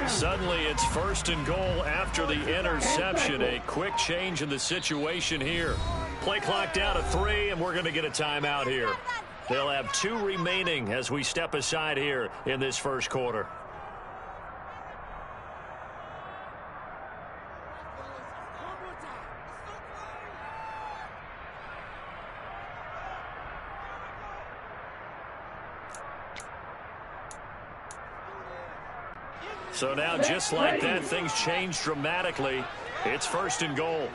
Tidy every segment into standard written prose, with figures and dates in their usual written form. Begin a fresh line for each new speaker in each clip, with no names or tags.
Suddenly it's 1st and goal after the interception. A quick change in the situation here. Play clock down to 3, and we're going to get a timeout here. They'll have 2 remaining as we step aside here in this first quarter. So now, just like that, things change dramatically. It's 1st and goal.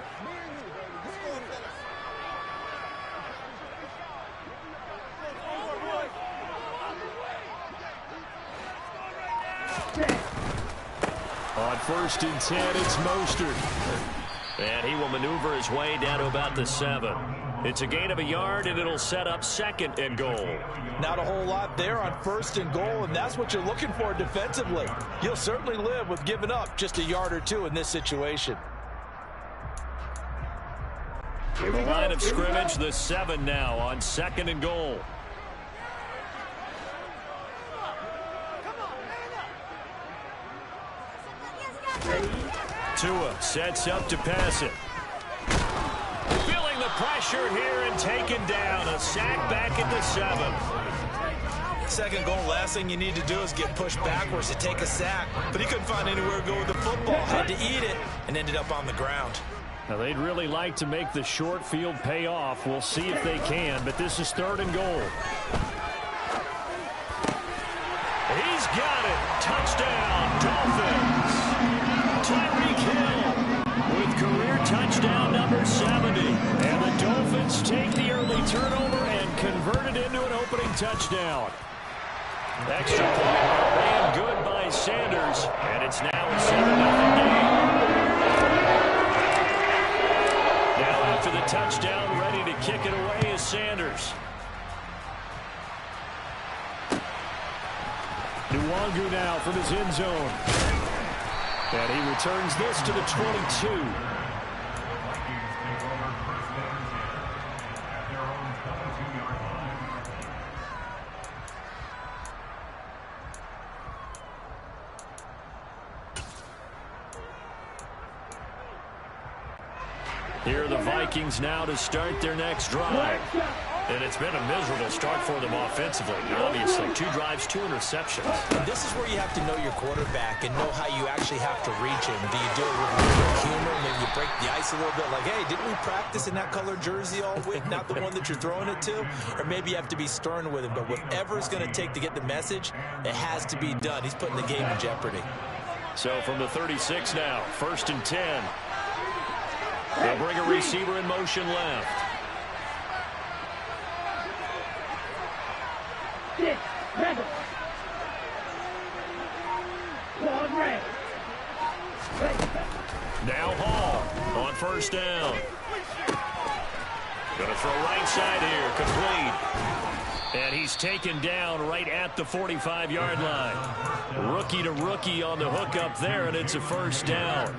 On 1st and 10, it's Mostert. And he will maneuver his way down to about the 7. It's a gain of a yard, and it'll set up 2nd and goal.
Not a whole lot there on 1st and goal, and that's what you're looking for defensively. You'll certainly live with giving up just a yard or 2 in this situation.
The line of scrimmage, the 7 now on 2nd and goal. Tua sets up to pass it. Feeling the pressure here and taken down. A sack back at the 7.
2nd goal, last thing you need to do is get pushed backwards to take a sack. But he couldn't find anywhere to go with the football. Had to eat it and ended up on the ground.
Now, they'd really like to make the short field pay off. We'll see if they can, but this is 3rd and goal. He's got it. Touchdown, Dolphins. Tyreek Hill with career touchdown number 70. And the Dolphins take the early turnover and convert it into an opening touchdown. Extra point ran good by Sanders, and it's now a 7-0 game. Now after the touchdown, ready to kick it away is Sanders. Nwangu now from his end zone. And he returns this to the 22. Here are the Vikings now to start their next drive. And it's been a miserable start for them offensively. Obviously, 2 drives, 2 interceptions.
And this is where you have to know your quarterback and know how you actually have to reach him. Do you do it with a little bit of humor? Maybe you break the ice a little bit like, hey, didn't we practice in that color jersey all week? Not the one that you're throwing it to? Or maybe you have to be stern with him. But whatever it's going to take to get the message, it has to be done. He's putting the game in jeopardy.
So from the 36 now, 1st and 10. They'll bring a receiver in motion left. Now Hall on 1st down. Going to throw right side here, complete. And he's taken down right at the 45-yard line. Rookie to rookie on the hook up there, and it's a 1st down.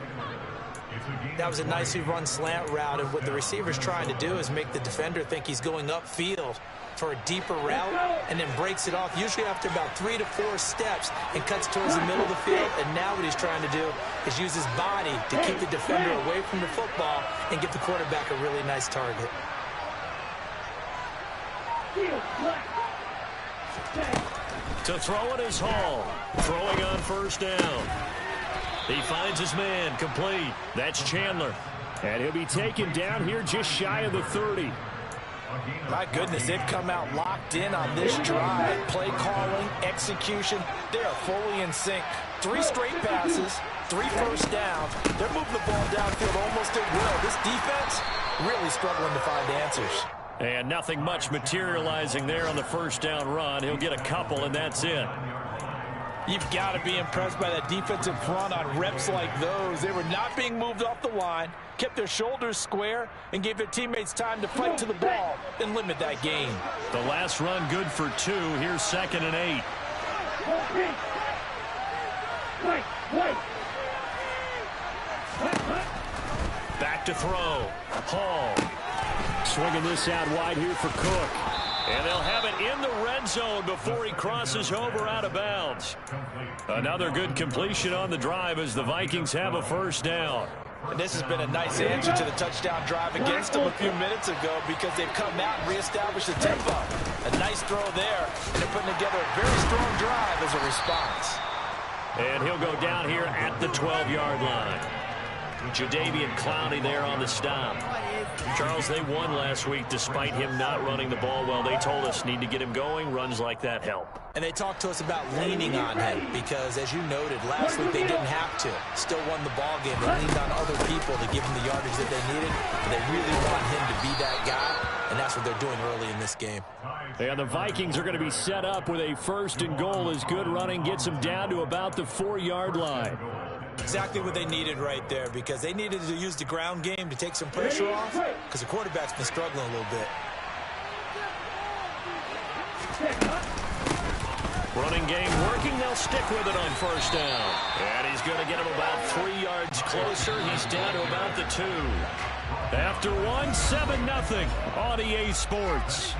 That was a nicely run slant route, and what the receiver's trying to do is make the defender think he's going upfield for a deeper route and then breaks it off, usually after about 3 to 4 steps, and cuts towards the middle of the field. And now what he's trying to do is use his body to keep the defender away from the football and give the quarterback a really nice target.
To throw it is Hall, throwing on 1st down. He finds his man, complete. That's Chandler. And he'll be taken down here just shy of the 30.
My goodness, they've come out locked in on this drive. Play calling, execution, they are fully in sync. 3 straight passes, 3 first downs. They're moving the ball downfield almost at will. This defense really struggling to find answers.
And nothing much materializing there on the 1st down run. He'll get a couple, and that's it.
You've got to be impressed by that defensive front on reps like those. They were not being moved off the line, kept their shoulders square, and gave their teammates time to fight to the ball and limit that gain.
The last run good for 2. Here's 2nd and 8. Back to throw. Hall swinging this out wide here for Cook. And they'll have it in the red zone before he crosses over out of bounds. Another good completion on the drive as the Vikings have a first down.
And this has been a nice answer to the touchdown drive against them a few minutes ago because they've come out and reestablished the tempo. A nice throw there, and they're putting together a very strong drive as a response.
And he'll go down here at the 12-yard line. Jadeveon Clowney there on the stop. Charles, they won last week despite him not running the ball well. They told us need to get him going. Runs like that help.
And they talked to us about leaning on him because, as you noted, last week they didn't have to. Still won the ball game. They leaned on other people to give him the yardage that they needed. But they really want him to be that guy, and that's what they're doing early in this game.
And the Vikings are going to be set up with a first and goal as good running gets them down to about the 4-yard line.
Exactly what they needed right there because they needed to use the ground game to take some pressure off because the quarterback's been struggling a little bit.
Running game working. They'll stick with it on first down. And he's going to get him about 3 yards closer. He's down to about the 2. After 7-0 on EA Sports.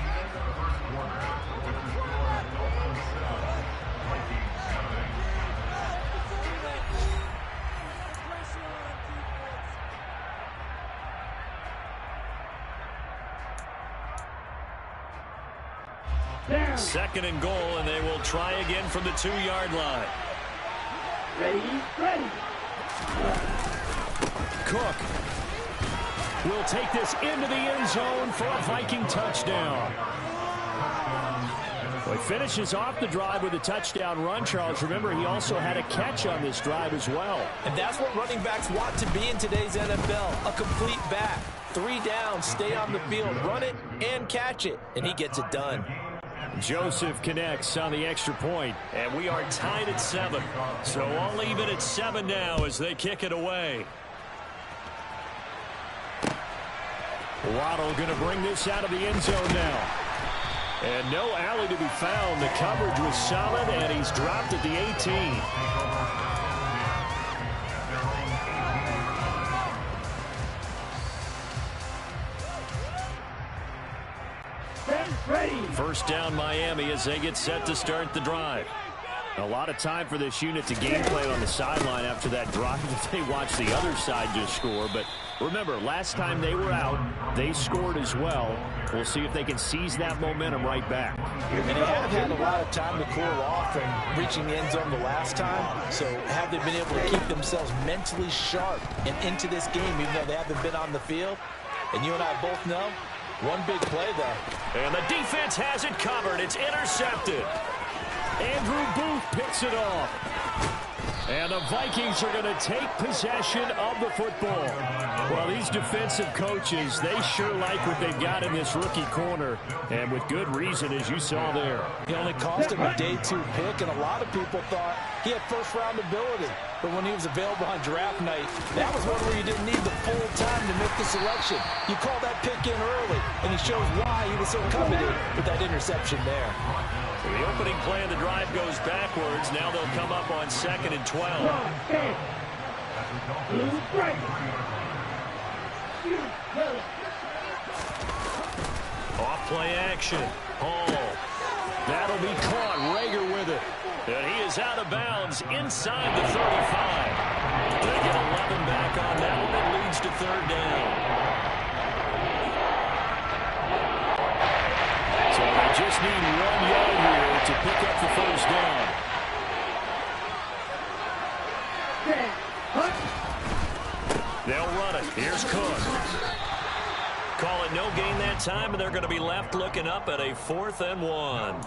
Second and goal, and they will try again from the 2-yard line.
Ready.
Cook will take this into the end zone for a Viking touchdown. Well, he finishes off the drive with a touchdown run, Charles. Remember, he also had a catch on this drive as well.
And that's what running backs want to be in today's NFL, a complete back. 3 downs, stay on the field, run it, and catch it. And he gets it done.
Joseph connects on the extra point, and we are tied at 7. So all even at 7 now as they kick it away. Waddle going to bring this out of the end zone now. And no alley to be found. The coverage was solid, and he's dropped at the 18. First down Miami as they get set to start the drive. A lot of time for this unit to game plan on the sideline after that drive that they watched the other side just score. But remember, last time they were out, they scored as well. We'll see if they can seize that momentum right back.
And they have had a lot of time to cool off from reaching the end zone the last time. So have they been able to keep themselves mentally sharp and into this game even though they haven't been on the field? And you and I both know, one big play, though.
And the defense has it covered. It's intercepted. Andrew Booth picks it off. And the Vikings are going to take possession of the football. Well, these defensive coaches, they sure like what they've got in this rookie corner. And with good reason, as you saw there.
He only cost him a day 2 pick, and a lot of people thought he had first-round ability. But when he was available on draft night, that was one where you didn't need the full time to make the selection. You call that pick in early, and he shows why he was so coveted with that interception there.
The opening play of the drive goes backwards. Now they'll come up on 2nd and 12. Off play action. Hall. That'll be caught. Rager with it. And he is out of bounds inside the 35. They get 11 back on that one. It leads to 3rd down. So they just need 1 yard here to pick up the first down. They'll run it. Here's Cook. Call it no gain that time, and they're going to be left looking up at a 4th and 1.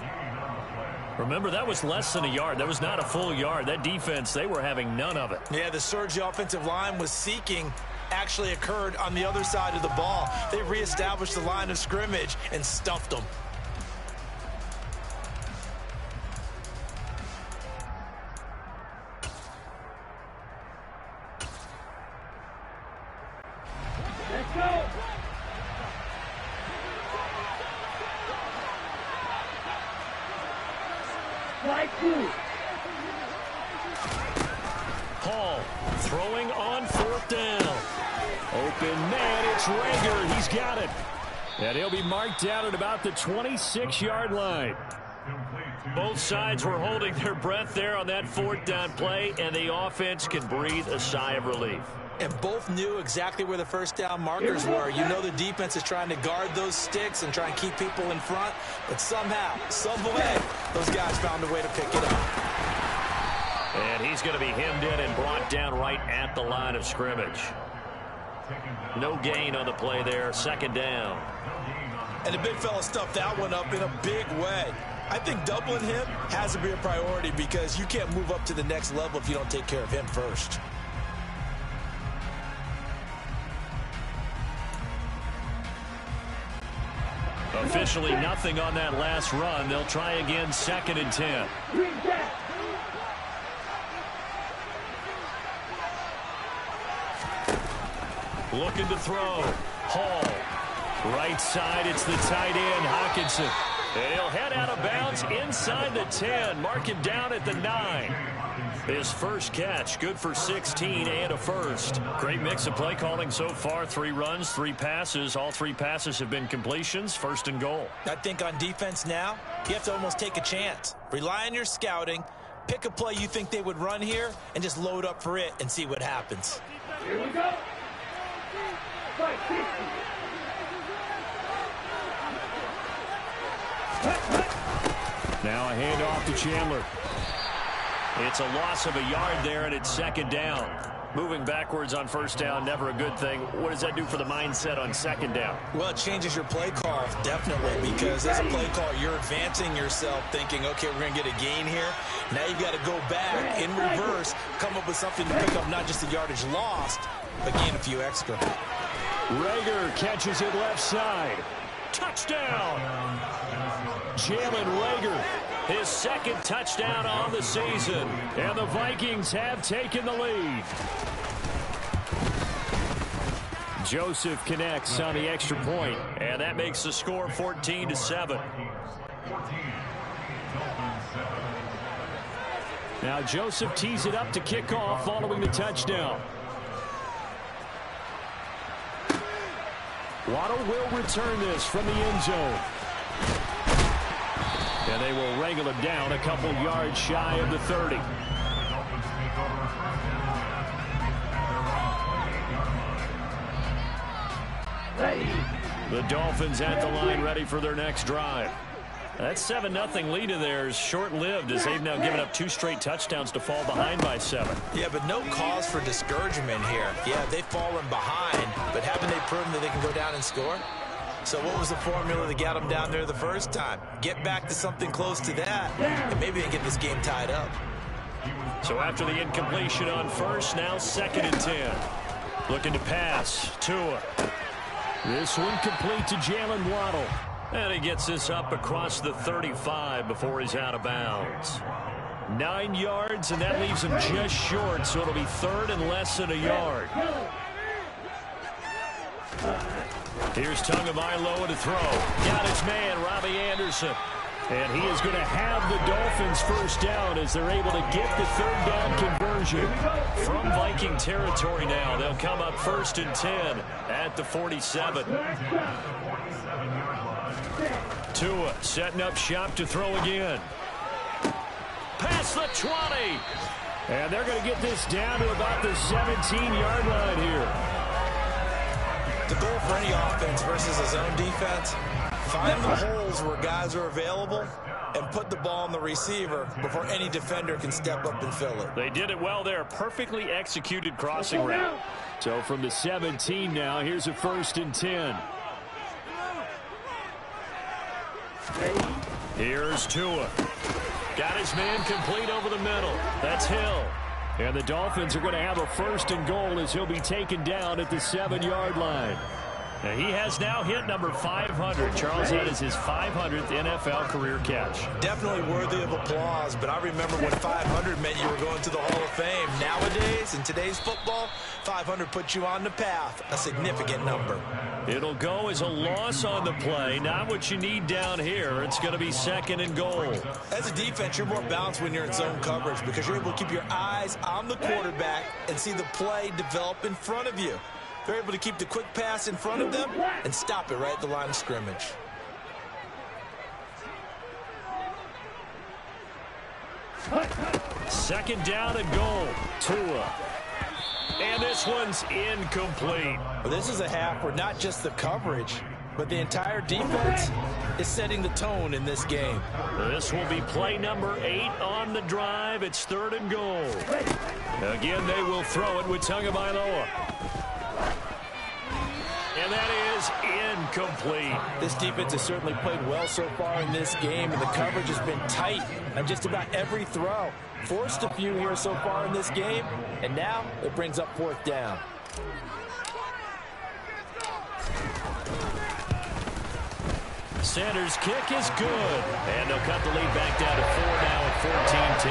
Remember, that was less than a yard. That was not a full yard. That defense, they were having none of it.
Yeah, the surge the offensive line was seeking actually occurred on the other side of the ball. They reestablished the line of scrimmage and stuffed them.
Let's go.
Hall throwing on 4th down. Open man, it's Rager. He's got it. And he'll be marked down at about the 26-yard line. Both sides were holding their breath there on that fourth down play, and the offense can breathe a sigh of relief.
And both knew exactly where the first down markers were. You know the defense is trying to guard those sticks and try and keep people in front, but somehow, some way, those guys found a way to pick it up.
And he's going to be hemmed in and brought down right at the line of scrimmage. No gain on the play there, second down.
And the big fella stuffed that one up in a big way. I think doubling him has to be a priority because you can't move up to the next level if you don't take care of him first.
Officially nothing on that last run. They'll try again, 2nd and 10. Looking to throw. Hall. Right side, it's the tight end, Hockenson. And he'll head out of bounds inside the 10. Mark him down at the 9. His first catch, good for 16 and a first. Great mix of play calling so far. 3 runs, 3 passes. All 3 passes have been completions. 1st and goal.
I think on defense now, you have to almost take a chance. Rely on your scouting. Pick a play you think they would run here and just load up for it and see what happens.
Here we go.
Now a handoff to Chandler. It's a loss of a yard there, and it's 2nd down. Moving backwards on 1st down, never a good thing. What does that do for the mindset on 2nd down?
Well, it changes your play call, definitely, because as a play call, you're advancing yourself thinking, okay, we're going to get a gain here. Now you've got to go back in reverse, come up with something to pick up not just the yardage lost, but gain a few extra.
Rager catches it left side. Touchdown! Jalen Rager, his 2nd touchdown on the season. And the Vikings have taken the lead. Joseph connects on the extra point, and that makes the score 14-7. Now Joseph tees it up to kick off following the touchdown. Waddle will return this from the end zone. And they will wrangle him down a couple yards shy of the 30. The Dolphins at the line ready for their next drive. That 7-0 lead of theirs short-lived as they've now given up 2 straight touchdowns to fall behind by 7.
Yeah, but no cause for discouragement here. Yeah, they've fallen behind, but haven't they proven that they can go down and score? So what was the formula that got them down there the first time? Get back to something close to that, and maybe they can get this game tied up.
So after the incompletion on 1st, now 2nd and 10. Looking to pass. Tua. This one complete to Jalen Waddle. And he gets this up across the 35 before he's out of bounds. 9 yards, and that leaves him just short, so it'll be 3rd and less than a yard. Here's Tagovailoa to throw. Got his man, Robbie Anderson. And he is going to have the Dolphins first down as they're able to get the 3rd down conversion. From Viking territory now, they'll come up 1st and 10 at the 47. Tua setting up shop to throw again. Past the 20. And they're going to get this down to about the 17-yard line here.
The goal for any offense versus his own defense, find the holes where guys are available and put the ball on the receiver before any defender can step up and fill it.
They did it well there. Perfectly executed crossing route. So from the 17 now, here's a 1st and 10. Here's Tua. Got his man complete over the middle. That's Hill. And the Dolphins are going to have a 1st and goal as he'll be taken down at the 7-yard line. Now he has now hit number 500. Charles, that is his 500th NFL career catch.
Definitely worthy of applause, but I remember when 500 meant you were going to the Hall of Fame. Nowadays, in today's football, 500 puts you on the path, a significant number.
It'll go as a loss on the play, not what you need down here. It's going to be 2nd and goal.
As a defense, you're more balanced when you're in zone coverage because you're able to keep your eyes on the quarterback and see the play develop in front of you. They're able to keep the quick pass in front of them and stop it right at the line of scrimmage.
Second down and goal. Tua. And this one's incomplete.
Well, this is a half where not just the coverage, but the entire defense is setting the tone in this game.
This will be play number 8 on the drive. It's 3rd and goal. Again, they will throw it with Tagovailoa. And that is incomplete.
This defense has certainly played well so far in this game, and the coverage has been tight on just about every throw. Forced a few here so far in this game, and now it brings up 4th down.
Sanders' kick is good. And they'll cut the lead back down to 4 now at 14-10.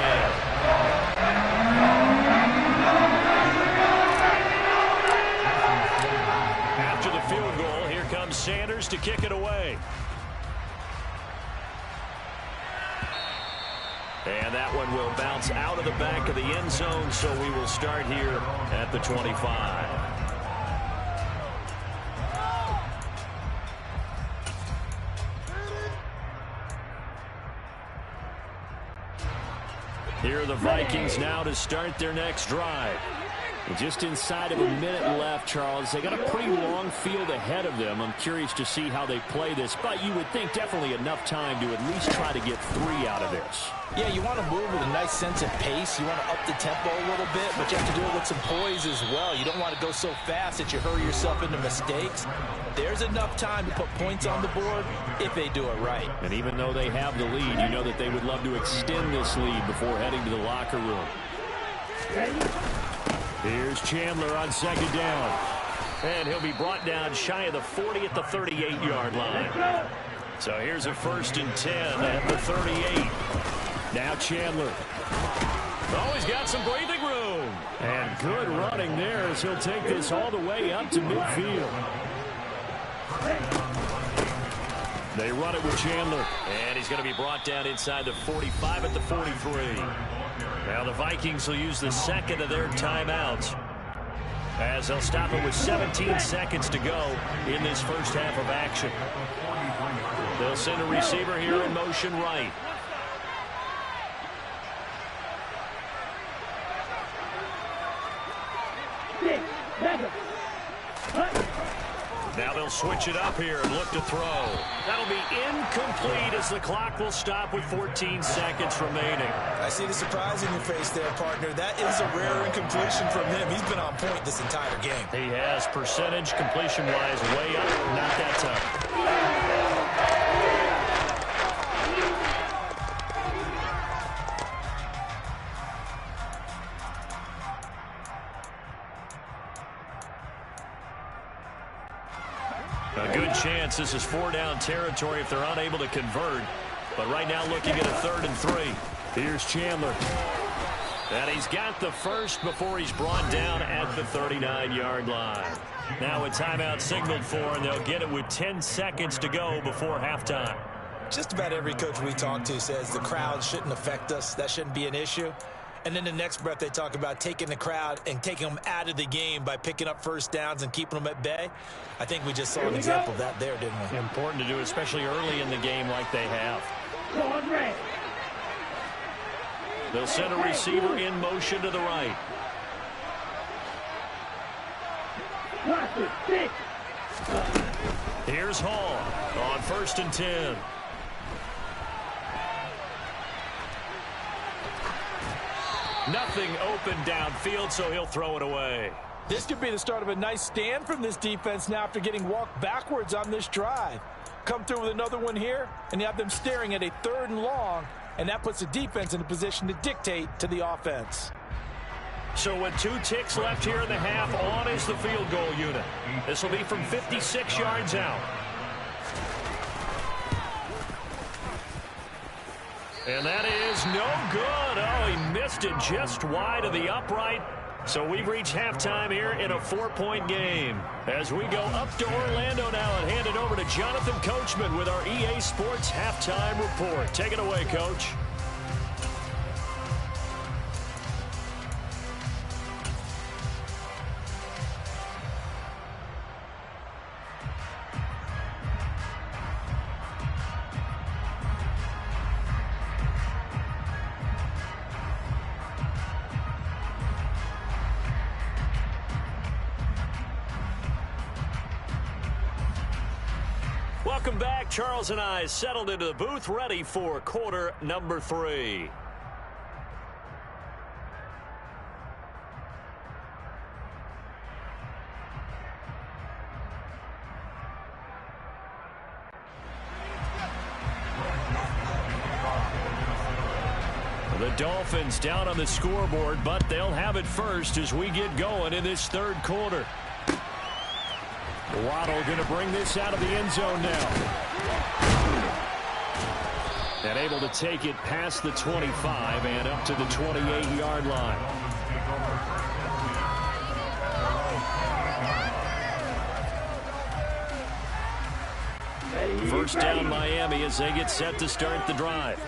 After the field goal, here comes Sanders to kick it away. And that one will bounce out of the back of the end zone, so we will start here at the 25. Here are the Vikings now to start their next drive. Just inside of a minute left, Charles. They got a pretty long field ahead of them. I'm curious to see how they play this, but you would think definitely enough time to at least try to get 3 out of this.
Yeah, you want to move with a nice sense of pace. You want to up the tempo a little bit, but you have to do it with some poise as well. You don't want to go so fast that you hurry yourself into mistakes. There's enough time to put points on the board if they do it right.
And even though they have the lead, you know that they would love to extend this lead before heading to the locker room. Here's Chandler on 2nd down. And he'll be brought down shy of the 40 at the 38-yard line. So here's a 1st and 10 at the 38. Now Chandler. Oh, he's got some breathing room. And good running there as he'll take this all the way up to midfield. They run it with Chandler. And he's going to be brought down inside the 45 at the 43. Now the Vikings will use the 2nd of their timeouts, as they'll stop it with 17 seconds to go in this first half of action. They'll send a receiver here in motion right. Now they'll switch it up here and look to throw. That'll be incomplete as the clock will stop with 14 seconds remaining.
I see the surprise in your face there, partner. That is a rare incompletion from him. He's been on point this entire game.
He has. Percentage completion-wise way up. Not that tough. A good chance this is 4-down territory if they're unable to convert. But right now looking at a 3rd and 3. Here's Chandler. And he's got the first before he's brought down at the 39-yard line. Now a timeout signaled for, and they'll get it with 10 seconds to go before halftime.
Just about every coach we talk to says the crowd shouldn't affect us. That shouldn't be an issue. And then the next breath they talk about taking the crowd and taking them out of the game by picking up 1st downs and keeping them at bay. I think we just saw an example of that there, didn't we?
Important to do, especially early in the game like they have. They'll send a receiver in motion to the right. Here's Hall on 1st and 10. Nothing open downfield, so he'll throw it away.
This could be the start of a nice stand from this defense now after getting walked backwards on this drive. Come through with another one here, and you have them staring at a 3rd and long, and that puts the defense in a position to dictate to the offense.
So with 2 ticks left here in the half, on is the field goal unit. This will be from 56 yards out. And that is no good. Oh, he missed it just wide of the upright. So we've reached halftime here in a 4-point game. As we go up to Orlando now and hand it over to Jonathan Coachman with our EA Sports Halftime Report. Take it away, Coach. Welcome back. Charles and I settled into the booth, ready for quarter number 3. The Dolphins down on the scoreboard, but they'll have it first as we get going in this third quarter. Waddle going to bring this out of the end zone now. And able to take it past the 25 and up to the 28-yard line. First down Miami as they get set to start the drive.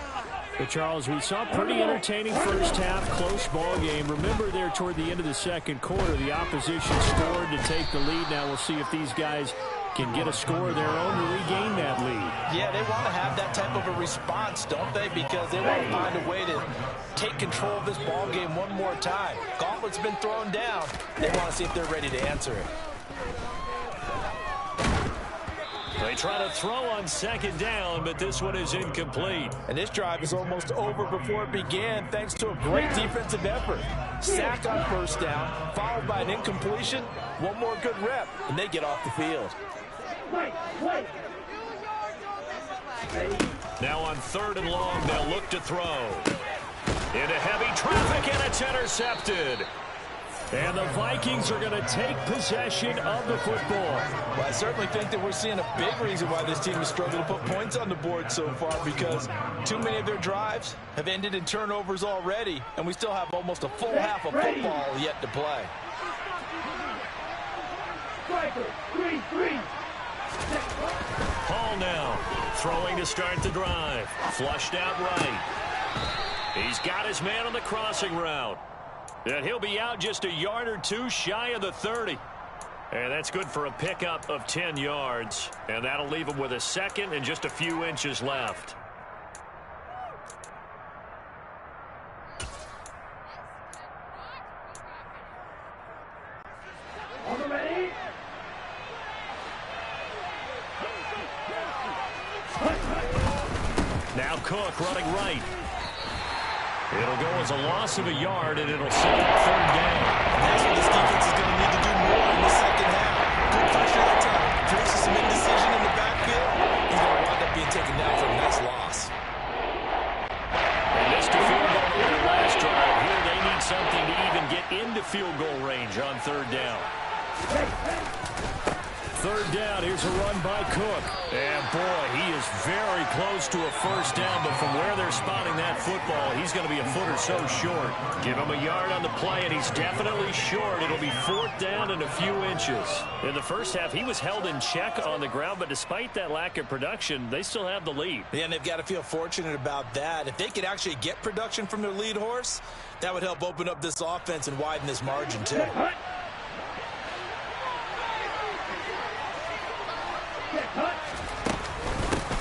But Charles, we saw a pretty entertaining first half, close ball game. Remember there toward the end of the second quarter, the opposition scored to take the lead. Now we'll see if these guys can get a score of their own to regain that lead.
Yeah, they want to have that type of a response, don't they? Because they want to find a way to take control of this ball game one more time. Gauntlet's been thrown down. They want to see if they're ready to answer it.
They try to throw on second down, but this one is incomplete.
And this drive is almost over before it began, thanks to a great defensive effort. Sack on first down, followed by an incompletion. One more good rep, and they get off the field.
Now on 3rd and long, they'll look to throw. Into heavy traffic, and it's intercepted. And the Vikings are going to take possession of the football.
Well, I certainly think that we're seeing a big reason why this team has struggled to put points on the board so far, because too many of their drives have ended in turnovers already, and we still have almost a full half of football yet to play.
Hall now throwing to start the drive. Flushed out right. He's got his man on the crossing route. And he'll be out just a yard or two shy of the 30. And that's good for a pickup of 10 yards. And that'll leave him with a second and just a few inches left. Now Cook running right. It'll go as a loss of a yard, and it'll set up 3rd down.
That's what this defense is going to need to do more in the second half. Good pressure that time. Forces some indecision in the backfield. He's going to wind up being taken down for a nice loss.
They missed a field goal on their last drive. Here they need something to even get into field goal range on 3rd down. 3rd down, here's a run by Cook. And boy, he is very close to a first down, but from where they're spotting that football, he's going to be a foot or so short. Give him a yard on the play, and he's definitely short. It'll be 4th down and a few inches. In the first half, he was held in check on the ground, but despite that lack of production, they still have the lead.
Yeah, and they've got to feel fortunate about that. If they could actually get production from their lead horse, that would help open up this offense and widen this margin, too.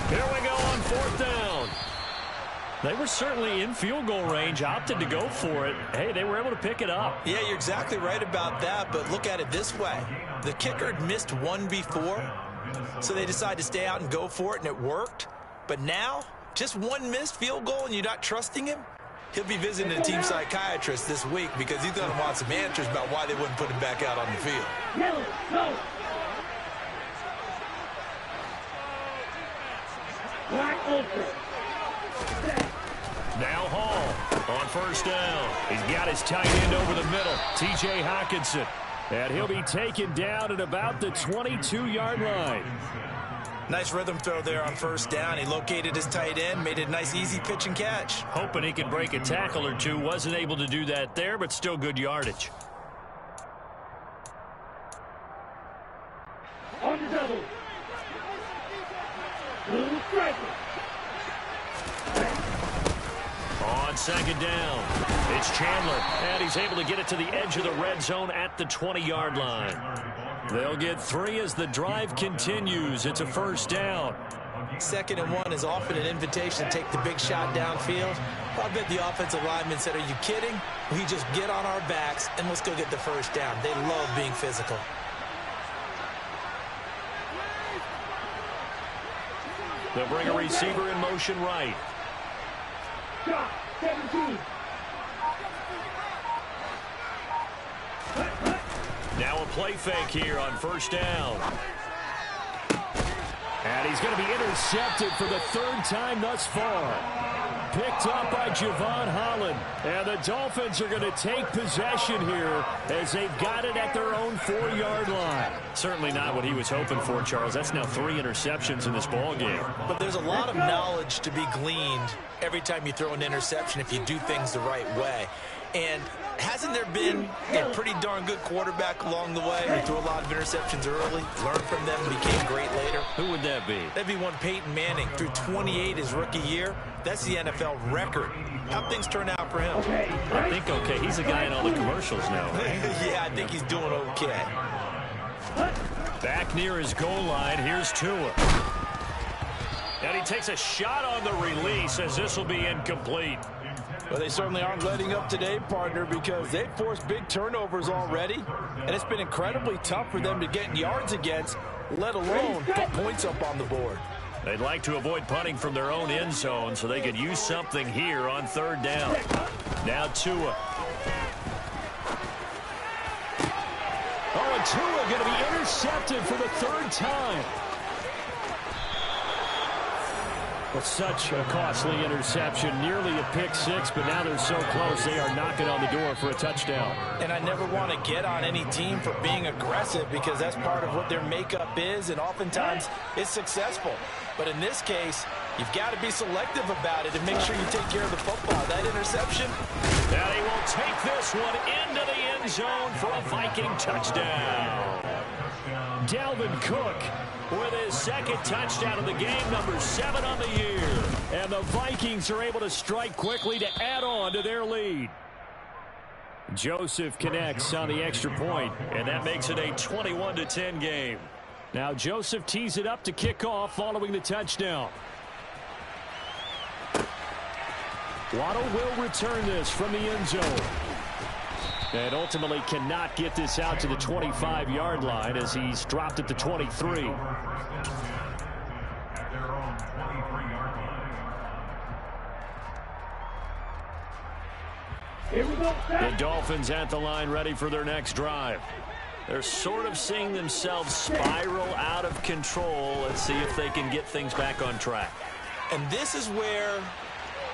Here we go on 4th down. They were certainly in field goal range, opted to go for it. Hey, they were able to pick it up.
Yeah, you're exactly right about that, but look at it this way. The kicker had missed one before, so they decided to stay out and go for it, and it worked. But now, just one missed field goal and you're not trusting him? He'll be visiting a team psychiatrist this week because he's going to want some answers about why they wouldn't put him back out on the field.
Now Hall on 1st down. He's got his tight end over the middle, T.J. Hockenson. And he'll be taken down at about the 22-yard line.
Nice rhythm throw there on 1st down. He located his tight end, made it a nice easy pitch and catch.
Hoping he could break a tackle or two. Wasn't able to do that there, but still good yardage.
On the double. Little striker.
On 2nd down, it's Chandler, and he's able to get it to the edge of the red zone at the 20-yard line. They'll get 3 as the drive continues. It's a 1st down.
2nd and 1 is often an invitation to take the big shot downfield. I bet the offensive lineman said, are you kidding? We just get on our backs and let's go get the 1st down. They love being physical.
They'll bring a receiver in motion right.
Stop. 17.
Now a play fake here on first down.
And he's going to be intercepted for the third time thus far. Picked up by Javon Holland. And the Dolphins are going to take possession here as they've got it at their own 4-yard line.
Certainly not what he was hoping for, Charles. That's now 3 interceptions in this ball game.
But there's a lot of knowledge to be gleaned every time you throw an interception if you do things the right way. And hasn't there been a pretty darn good quarterback along the way who threw a lot of interceptions early, learned from them, and became great later?
Who would that be?
That'd be one Peyton Manning. Threw 28 his rookie year. That's the NFL record. How'd things turn out for him?
I think okay. He's a guy in all the commercials now, right?
Yeah, I think he's doing okay.
Back near his goal line, here's Tua. And he takes a shot on the release as this will be incomplete.
Well, they certainly aren't letting up today, partner, because they've forced big turnovers already, and it's been incredibly tough for them to get yards against, let alone put points up on the board.
They'd like to avoid punting from their own end zone so they could use something here on third down. Now Tua.
Oh, and Tua going to be intercepted for the third time. Well, such a costly interception, nearly a pick six, but now they're so close they are knocking on the door for a touchdown.
And I never want to get on any team for being aggressive because that's part of what their makeup is, and oftentimes it's successful. But in this case, you've got to be selective about it and make sure you take care of the football. That interception.
Now he will take this one into the end zone for a Viking touchdown.
Dalvin Cook with his second touchdown of the game, number 7 on the year. And the Vikings are able to strike quickly to add on to their lead. Joseph connects on the extra point,
and that makes it a 21-10 game.
Now Joseph tees it up to kick off following the touchdown. Waddle will return this from the end zone. And ultimately cannot get this out to the 25-yard line as he's dropped at the 23.
The Dolphins at the line ready for their next drive. They're sort of seeing themselves spiral out of control. Let's see if they can get things back on track.
And this is where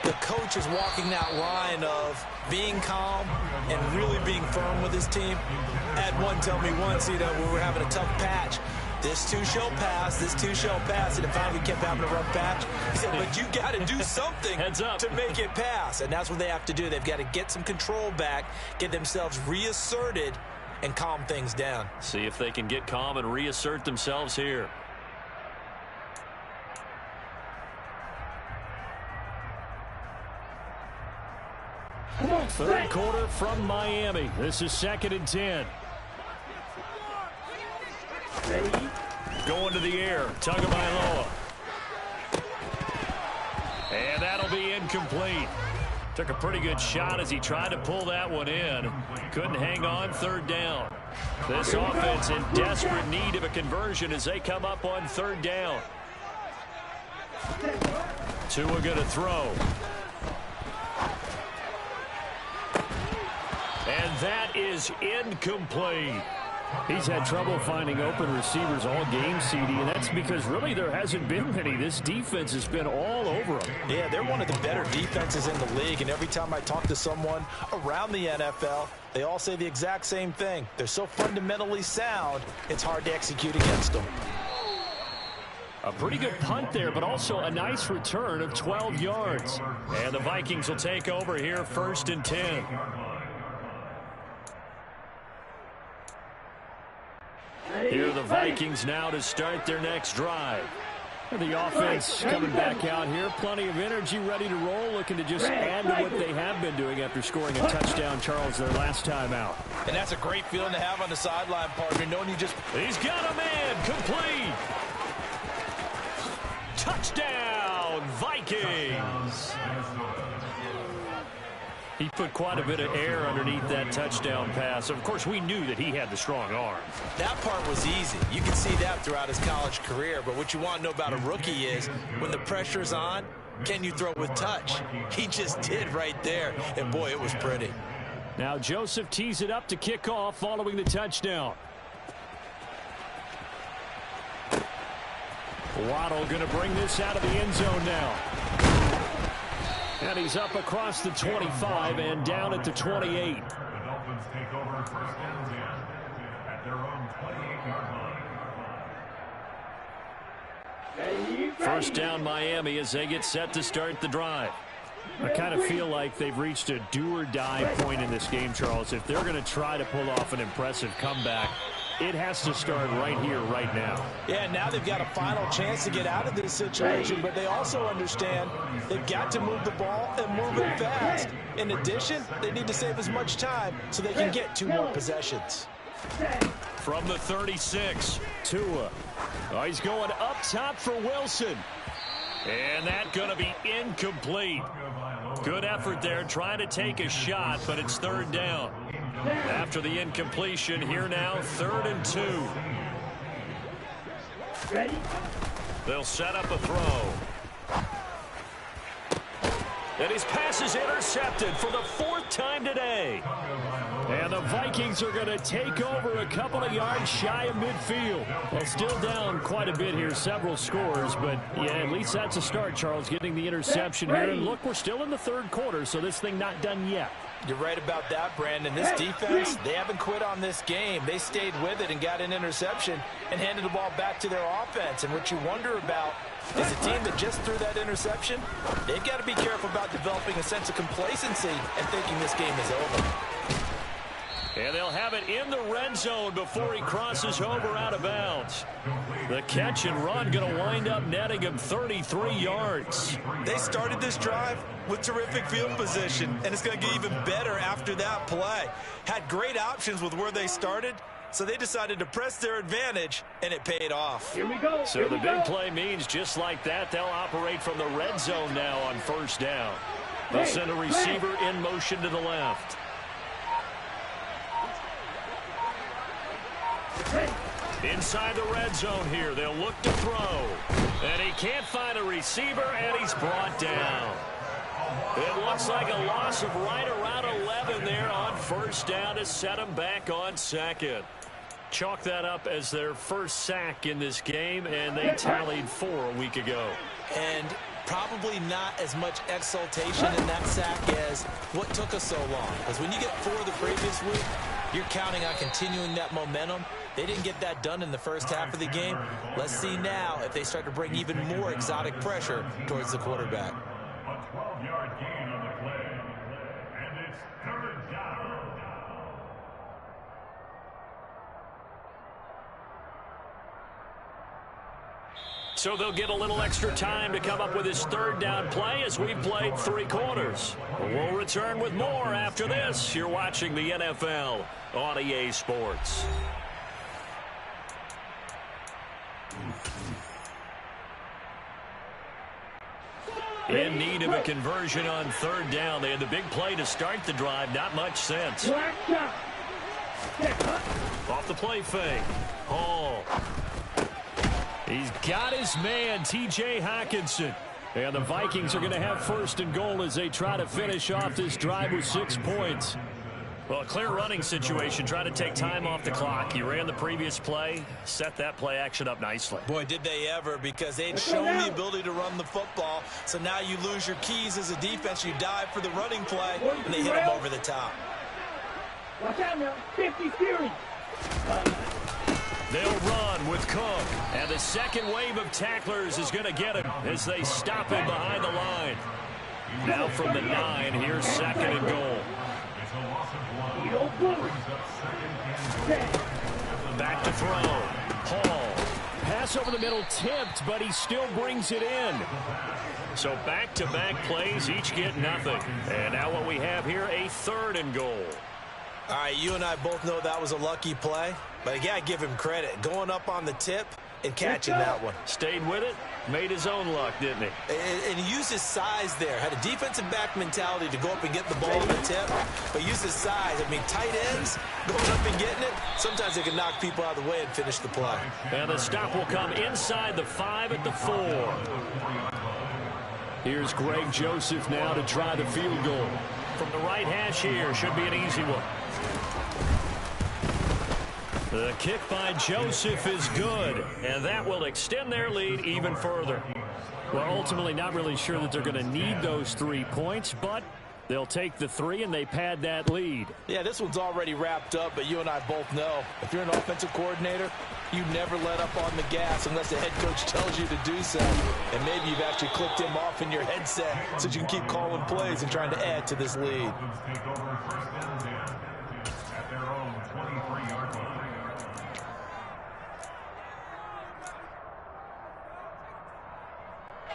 the coach is walking that line of being calm and really being firm with his team. I had one tell me once, when we were having a tough patch, this too shall pass, this too shall pass. And finally we kept having a rough patch. He said, but you got to do something to make it pass. And that's what they have to do. They've got to get some control back, get themselves reasserted, and calm things down.
See if they can get calm and reassert themselves here.
Third quarter from Miami. This is 2nd and 10.
Going to the air. Tagovailoa. And that'll be incomplete. Took a pretty good shot as he tried to pull that one in. Couldn't hang on third down. This offense in desperate need of a conversion as they come up on third down. Tua going to throw. And that is incomplete.
He's had trouble finding open receivers all game, CD, and that's because really there hasn't been many. This defense has been all over them.
Yeah, they're one of the better defenses in the league, and every time I talk to someone around the NFL, they all say the exact same thing. They're so fundamentally sound, it's hard to execute against them.
A pretty good punt there, but also a nice return of 12 yards.
And the Vikings will take over here 1st and 10. Here are the Vikings now to start their next drive.
And the offense coming back out here. Plenty of energy, ready to roll, looking to just add to what they have been doing after scoring a touchdown, Charles, their last time out.
And that's a great feeling to have on the sideline, partner, knowing you just...
He's got a man, complete. Touchdown, Vikings.
He put quite a bit of air underneath that touchdown pass. Of course, we knew that he had the strong arm.
That part was easy. You can see that throughout his college career. But what you want to know about a rookie is when the pressure's on, can you throw with touch? He just did right there. And, boy, it was pretty.
Now Joseph tees it up to kick off following the touchdown. Waddle going to bring this out of the end zone now. And he's up across the 25 and down at the 28.
The Dolphins take over first downs at their own 28-yard line.
First down Miami as they get set to start the drive. I kind of feel like they've reached a do-or-die point in this game, Charles. If they're going to try to pull off an impressive comeback, it has to start right here, right now.
Yeah, now they've got a final chance to get out of this situation, but they also understand they've got to move the ball and move it fast. In addition, they need to save as much time so they can get 2 more possessions.
From the 36, Tua. Oh, he's going up top for Wilson. And that's going to be incomplete. Good effort there, trying to take a shot, but it's third down. After the incompletion, here now, 3rd and 2.
Ready?
They'll set up a throw. And his pass is intercepted for the 4th time today. And the Vikings are going to take over a couple of yards shy of midfield. Well, still down quite a bit here, several scores, but yeah, at least that's a start, Charles, getting the interception here. And look, we're still in the 3rd quarter, so this thing not done yet.
You're right about that, Brandon. This defense, they haven't quit on this game. They stayed with it and got an interception and handed the ball back to their offense. And what you wonder about is a team that just threw that interception, they've got to be careful about developing a sense of complacency and thinking this game is over.
And they'll have it in the red zone before he crosses over out of bounds. The catch and run going to wind up netting him 33 yards.
They started this drive with terrific field position, and it's going to get even better after that play. Had great options with where they started, so they decided to press their advantage, and it paid off.
Here we go.
So the big play means just like that, they'll operate from the red zone now on first down. They'll send a receiver in motion to the left. Inside the red zone here, they'll look to throw. And he can't find a receiver, and he's brought down. It looks like a loss of right around 11 there on first down to set him back on 2nd. Chalk that up as their first sack in this game, and they tallied 4 a week ago.
And probably not as much exultation in that sack as what took us so long. Because when you get 4 the previous week, you're counting on continuing that momentum. They didn't get that done in the first half of the game. Let's see now if they start to bring even more exotic pressure towards the quarterback.
A 12-yard gain on the play, and it's 3rd down.
So they'll get a little extra time to come up with his 3rd down play as we've played 3 quarters. We'll return with more after this. You're watching the NFL on EA Sports. In need of a conversion on 3rd down. They had the big play to start the drive. Not much sense. Off the play fake. Hall. He's got his man, T.J. Hockenson. And the Vikings are going to have 1st and goal as they try to finish off this drive with 6 points. Well, a clear running situation, trying to take time off the clock. He ran the previous play, set that play action up nicely.
Boy, did they ever, because they'd shown the ability to run the football. So now you lose your keys as a defense. You dive for the running play, and they hit him over the top.
Watch out now. 50 series.
They'll run with Cook. And the second wave of tacklers is going to get him as they stop him behind the line. Now from the 9, here's 2nd and goal. Back to throw. Hall. Pass over the middle tipped, but he still brings it in. So back-to-back plays, each get nothing. And now what we have here, a 3rd and goal.
All right, you and I both know that was a lucky play. But, yeah, I give him credit. Going up on the tip, in catching that one.
Stayed with it, made his own luck, didn't he?
And he used his size there. Had a defensive back mentality to go up and get the ball on the tip, but used his size. I mean, tight ends going up and getting it, sometimes they can knock people out of the way and finish the play.
And the stop will come inside the 5 at the 4. Here's Greg Joseph now to try the field goal. From the right hash here, should be an easy one. The kick by Joseph is good, and that will extend their lead even further. Well, ultimately not really sure that they're going to need those 3 points, but they'll take the 3 and they pad that lead.
Yeah, this one's already wrapped up, but you and I both know if you're an offensive coordinator, you never let up on the gas unless the head coach tells you to do so. And maybe you've actually clicked him off in your headset so you can keep calling plays and trying to add to this lead.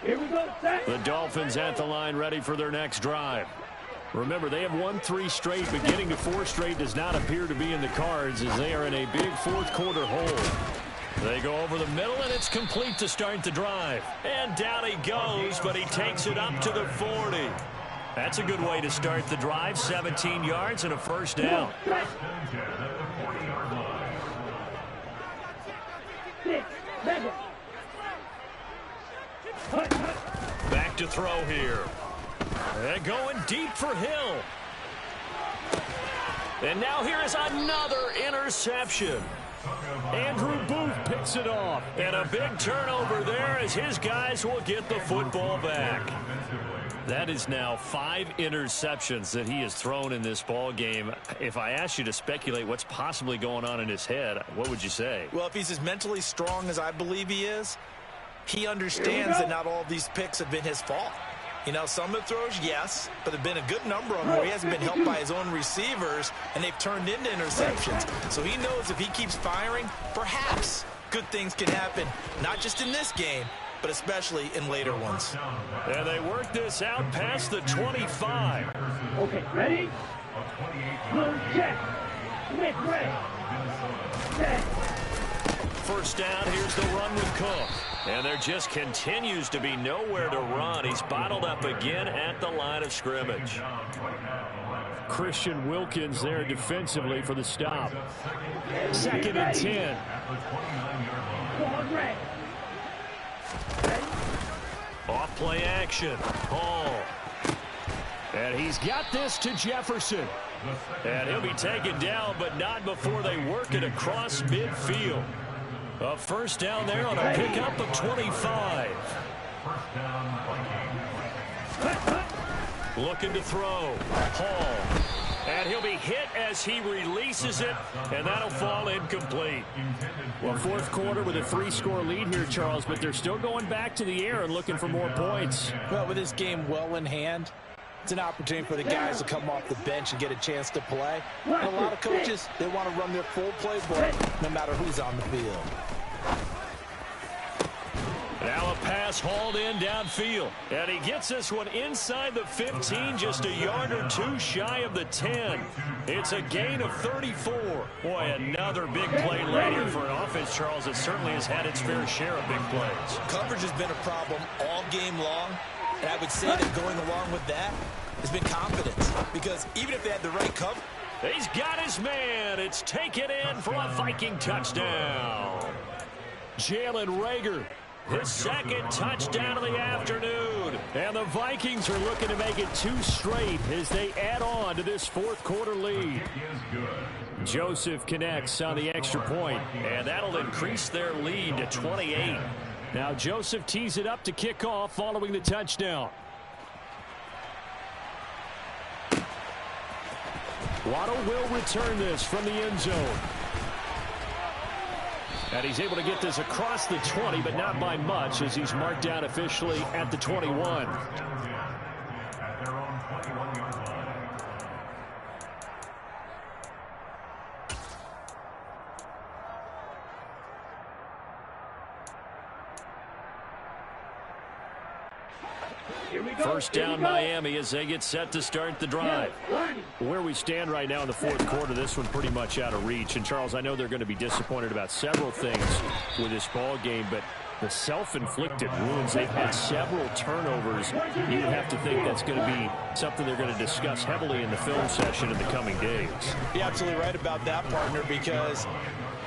Here we go, set.
The Dolphins at the line ready for their next drive. Remember, they have won 3 straight, but getting to 4 straight does not appear to be in the cards as they are in a big fourth-quarter hole. They go over the middle, and it's complete to start the drive. And down he goes, but he takes it up to the 40. That's a good way to start the drive, 17 yards and a first down.
6, 7.
Back to throw here. And going deep for Hill. And now here is another interception. Andrew Booth picks it off. And a big turnover there as his guys will get the football back. That is now 5 interceptions that he has thrown in this ball game. If I asked you to speculate what's possibly going on in his head, what would you say?
Well, if he's as mentally strong as I believe he is, he understands that not all of these picks have been his fault. You know, some of the throws, yes, but there have been a good number of them where he hasn't been helped by his own receivers, and they've turned into interceptions. So he knows if he keeps firing, perhaps good things can happen, not just in this game, but especially in later ones.
And they work this out past the 25.
Okay, ready? Blue check. Smith ready. Set.
First down, here's the run with Cook. And there just continues to be nowhere to run. He's bottled up again at the line of scrimmage. Christian Wilkins there defensively for the stop. 2nd and 10. Off play action. Hall. And he's got this to Jefferson. And he'll be taken down, but not before they work it across midfield. A first down there on a pickup of 25. Looking to throw. Hall. And he'll be hit as he releases it, and that'll fall incomplete. Well, fourth quarter with a 3-score lead here, Charles, but they're still going back to the air and looking for more points.
Well, with this game well in hand, it's an opportunity for the guys to come off the bench and get a chance to play. And a lot of coaches, they want to run their full playbook no matter who's on the field.
Now a pass hauled in downfield. And he gets this one inside the 15, just a yard or 2 shy of the 10. It's a gain of 34. Boy, another big play later for an offense, Charles, that certainly has had its fair share of big plays.
Coverage has been a problem all game long, and I would say that going along with that has been confidence. Because even if they had the right cover,
he's got his man. It's taken in for a Viking touchdown. Jalen Reagor, his 2nd touchdown of the afternoon. And the Vikings are looking to make it 2 straight as they add on to this fourth quarter lead. Joseph connects on the extra point, and that'll increase their lead to 28. Now Joseph tees it up to kick off following the touchdown. Waddle will return this from the end zone. And he's able to get this across the 20, but not by much as he's marked down officially at the 21. First down Miami as they get set to start the drive. Where we stand right now in the fourth quarter, this one pretty much out of reach. And, Charles, I know they're going to be disappointed about several things with this ball game, but the self-inflicted wounds, they've had several turnovers. You would have to think that's going to be something they're going to discuss heavily in the film session in the coming days.
You're absolutely right about that, partner, because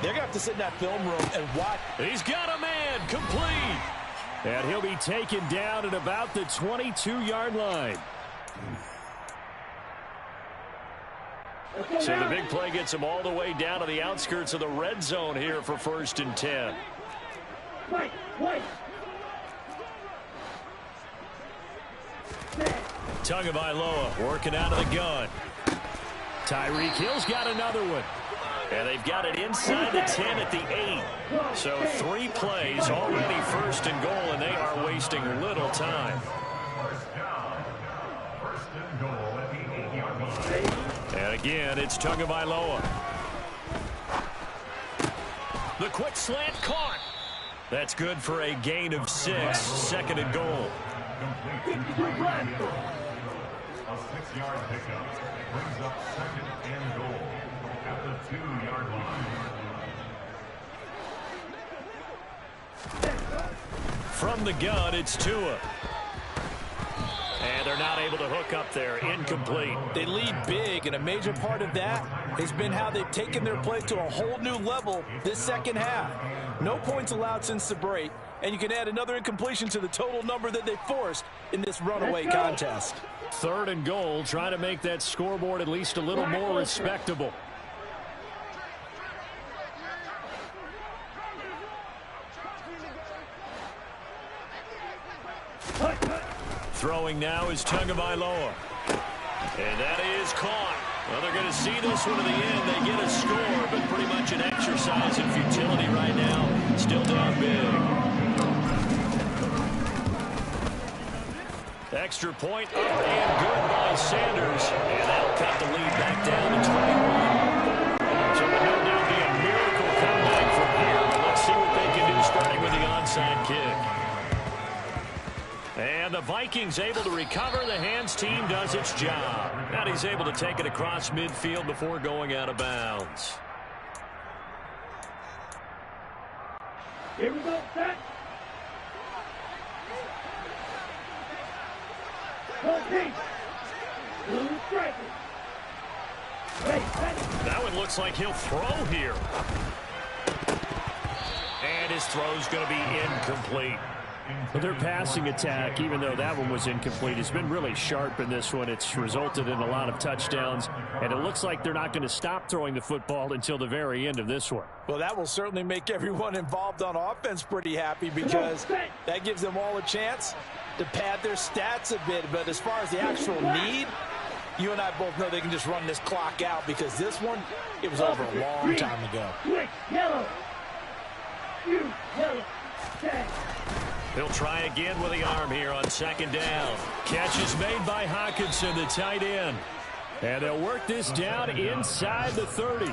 they're going to have to sit in that film room and watch.
He's got a man complete. And he'll be taken down at about the 22-yard line. So the big play gets him all the way down to the outskirts of the red zone here for 1st and 10. Tagovailoa working out of the gun. Tyreek Hill's got another one. And they've got it inside the 10 at the 8. So 3 plays, already 1st and goal, and they are wasting little time. And again, it's Tagovailoa. The quick slant caught. That's good for a gain of 6, 2nd and goal.
A 6-yard pickup brings up 2nd and goal at the 2-yard line.
From the gun, it's Tua. And they're not able to hook up there. Incomplete.
They lead big, and a major part of that has been how they've taken their play to a whole new level this second half. No points allowed since the break, and you can add another incompletion to the total number that they forced in this runaway contest.
3rd and goal, trying to make that scoreboard at least a little more respectable. Throwing now is Tagovailoa. And that is caught. Well, they're going to see this one to the end. They get a score, but pretty much an exercise in futility right now. Still down big. Extra point up and good by Sanders. And that'll cut the lead back down to 21. So there no doubt be a miracle comeback from here. But let's see what they can do starting with the onside kick. And the Vikings able to recover. The hands team does its job. And he's able to take it across midfield before going out of bounds.
Here we go, set. Blue striker.
That one looks like he'll throw here. And his throw's going to be incomplete. But their passing attack, even though that one was incomplete, has been really sharp in this one. It's resulted in a lot of touchdowns, and it looks like they're not going to stop throwing the football until the very end of this one.
Well, that will certainly make everyone involved on offense pretty happy, because that gives them all a chance to pad their stats a bit. But as far as the actual need, you and I both know they can just run this clock out, because this one, it was over a long time ago.
Yellow.
He'll try again with the arm here on 2nd down. Catch is made by Hawkinson, the tight end. And they'll work this down inside the 30.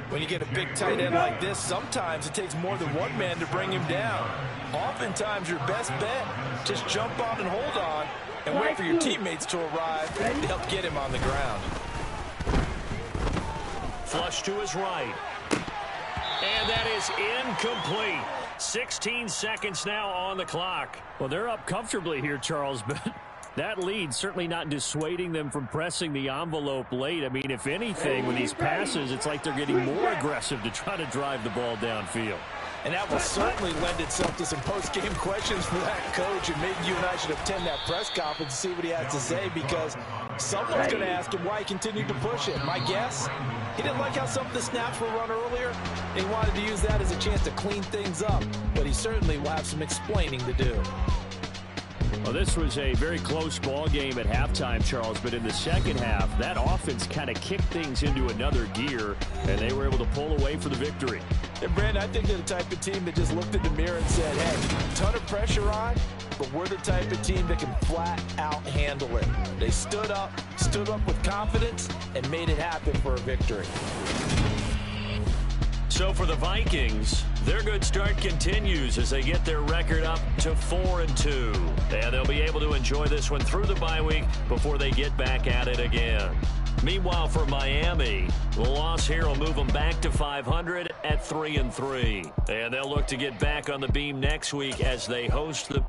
When you get a big tight end like this, sometimes it takes more than one man to bring him down. Oftentimes, your best bet, just jump on and hold on and wait for your teammates to arrive to help get him on the ground.
Flush to his right. And that is incomplete. 16 seconds now on the clock. Well, they're up comfortably here, Charles, but that lead certainly not dissuading them from pressing the envelope late. I mean, if anything, with these passes, it's like they're getting more aggressive to try to drive the ball downfield.
And that will certainly lend itself to some post-game questions for that coach, and maybe you and I should attend that press conference and see what he has to say, because someone's going to ask him why he continued to push it. My guess, he didn't like how some of the snaps were run earlier, and he wanted to use that as a chance to clean things up, but he certainly will have some explaining to do.
Well, this was a very close ball game at halftime, Charles, but in the second half, that offense kind of kicked things into another gear, and they were able to pull away for the victory.
And, Brandon, I think they're the type of team that just looked in the mirror and said, hey, ton of pressure on, but we're the type of team that can flat out handle it. They stood up with confidence, and made it happen for a victory.
So for the Vikings,
Their good start continues as they get their record up to 4-2. And they'll be able to enjoy this one through the bye week before they get back at it again. Meanwhile, for Miami, the loss here will move them back to 500 at 3-3. And they'll look to get back on the beam next week as they host the